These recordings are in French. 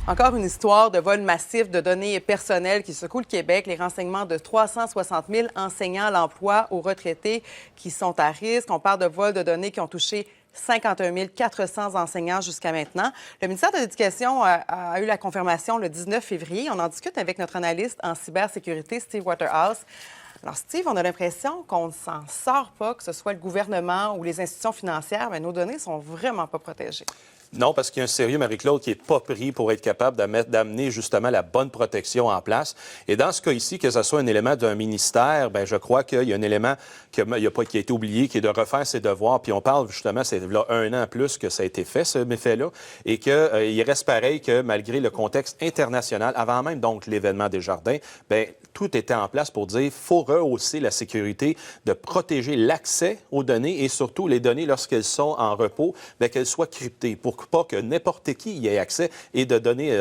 Encore une histoire de vol massif de données personnelles qui secoue le Québec. Les renseignements de 360 000 enseignants à l'emploi aux retraités qui sont à risque. On parle de vols de données qui ont touché 51 400 enseignants jusqu'à maintenant. Le ministère de l'Éducation a eu la confirmation le 19 février. On en discute avec notre analyste en cybersécurité, Steve Waterhouse. Alors, Steve, on a l'impression qu'on ne s'en sort pas, que ce soit le gouvernement ou les institutions financières, mais nos données ne sont vraiment pas protégées. Non, parce qu'il y a un sérieux, Marie-Claude, qui n'est pas pris pour être capable d'amener justement la bonne protection en place. Et dans ce cas ici, que ce soit un élément d'un ministère, bien, je crois qu'il y a un élément qui a été oublié, qui est de refaire ses devoirs. Puis on parle justement, c'est là 1 an plus que ça a été fait, ce méfait-là, et qu'il reste pareil que malgré le contexte international, avant même donc l'événement des Jardins, bien, tout était en place pour dire qu'il faut rehausser la sécurité, de protéger l'accès aux données et surtout les données lorsqu'elles sont en repos, bien, qu'elles soient cryptées pour pas que n'importe qui y ait accès et de donner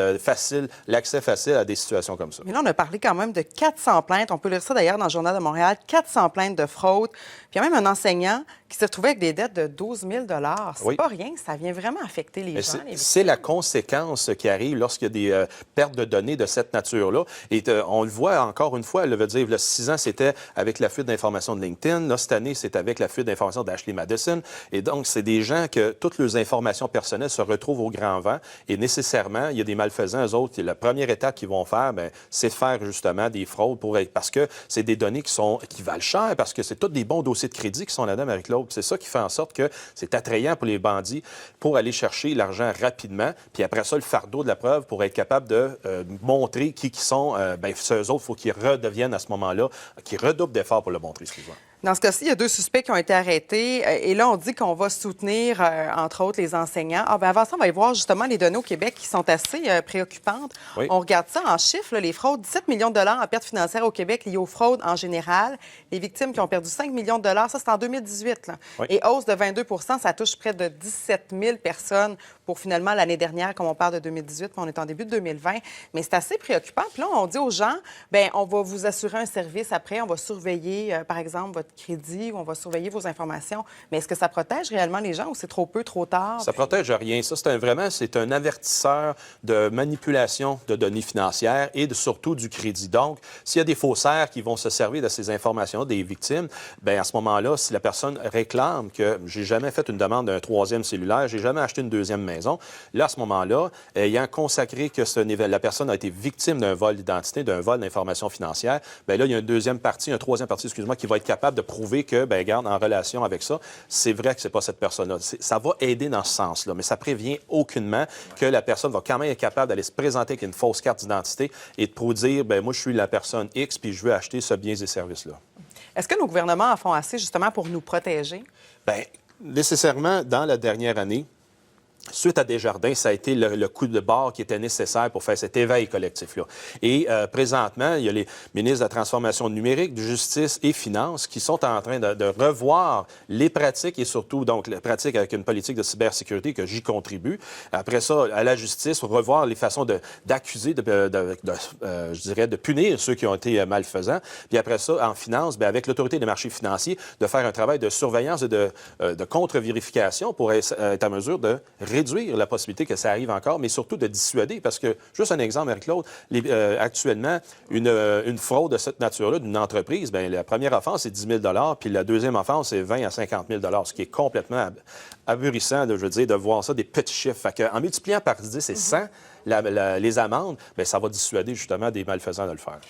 l'accès facile à des situations comme ça. Mais là, on a parlé quand même de 400 plaintes. On peut lire ça d'ailleurs dans le Journal de Montréal. 400 plaintes de fraude. Puis il y a même un enseignant qui se retrouvait avec des dettes de 12 000 C'est Oui. pas rien. Ça vient vraiment affecter les gens. C'est la conséquence qui arrive lorsqu'il y a des pertes de données de cette nature-là. Et on le voit encore une fois, veut dire, il y a 6 ans, c'était avec la fuite d'informations de LinkedIn. Là, cette année, c'est avec la fuite d'informations d'Ashley Madison. Et donc, c'est des gens que toutes leurs informations personnelles se retrouvent au grand vent. Et nécessairement, il y a des malfaisants, eux autres, la première étape qu'ils vont faire, bien, c'est de faire justement des fraudes parce que c'est des données qui valent cher, parce que c'est tous des bons dossiers de crédit qui sont là-dedans, Marie-Claude. C'est ça qui fait en sorte que c'est attrayant pour les bandits pour aller chercher l'argent rapidement. Puis après ça, le fardeau de la preuve pour être capable de montrer qui sont. Bien, eux autres, il faut qu'ils redeviennent à ce moment-là, qu'ils redoublent d'efforts pour le montrer, excuse-moi. Dans ce cas-ci, il y a 2 suspects qui ont été arrêtés. Et là, on dit qu'on va soutenir, entre autres, les enseignants. Ah, bien, avant ça, on va aller voir justement les données au Québec qui sont assez préoccupantes. Oui. On regarde ça en chiffres, là, les fraudes. 17 millions de dollars en pertes financières au Québec liées aux fraudes en général. Les victimes qui ont perdu 5 millions de dollars, ça, c'est en 2018. Là. Oui. Et hausse de 22 ça touche près de 17 000 personnes pour finalement l'année dernière, comme on parle de 2018, puis on est en début de 2020. Mais c'est assez préoccupant. Puis là, on dit aux gens, bien, on va vous assurer un service après, on va surveiller, par exemple, votre crédit, ou on va surveiller vos informations. Mais est-ce que ça protège réellement les gens ou c'est trop peu, trop tard? Ça protège rien. Ça, c'est un avertisseur de manipulation de données financières et surtout du crédit. Donc, s'il y a des faussaires qui vont se servir de ces informations des victimes, bien, à ce moment-là, si la personne réclame que j'ai jamais fait une demande d'un 3e cellulaire, j'ai jamais acheté une 2e maison, là, à ce moment-là, ayant consacré que la personne a été victime d'un vol d'identité, d'un vol d'informations financières, bien là, il y a une 3e partie, excuse-moi, qui va être capable de prouver que, bien, regarde, en relation avec ça, c'est vrai que c'est pas cette personne-là. Ça va aider dans ce sens-là, mais ça prévient aucunement que la personne va quand même être capable d'aller se présenter avec une fausse carte d'identité et de dire, bien, moi, je suis la personne X, puis je veux acheter ce bien et services-là. Est-ce que nos gouvernements en font assez, justement, pour nous protéger? Bien, nécessairement, dans la dernière année, suite à Desjardins, ça a été le coup de barre qui était nécessaire pour faire cet éveil collectif-là. Et présentement, il y a les ministres de la Transformation numérique, de Justice et Finances qui sont en train de revoir les pratiques et surtout, donc, les pratiques avec une politique de cybersécurité que j'y contribue. Après ça, à la justice, revoir les façons d'accuser, je dirais, de punir ceux qui ont été malfaisants. Puis après ça, en finance, bien, avec l'Autorité des marchés financiers, de faire un travail de surveillance et de contre-vérification pour être à mesure de réduire la possibilité que ça arrive encore, mais surtout de dissuader. Parce que, juste un exemple, Marie-Claude, actuellement, une fraude de cette nature-là d'une entreprise, bien, la première offense, c'est 10 000 puis la deuxième offense, c'est 20 à 50 000 ce qui est complètement ahurissant, je veux dire, de voir ça, des petits chiffres. Fait qu'en multipliant par 10 et 100 les amendes, bien, ça va dissuader justement des malfaisants de le faire.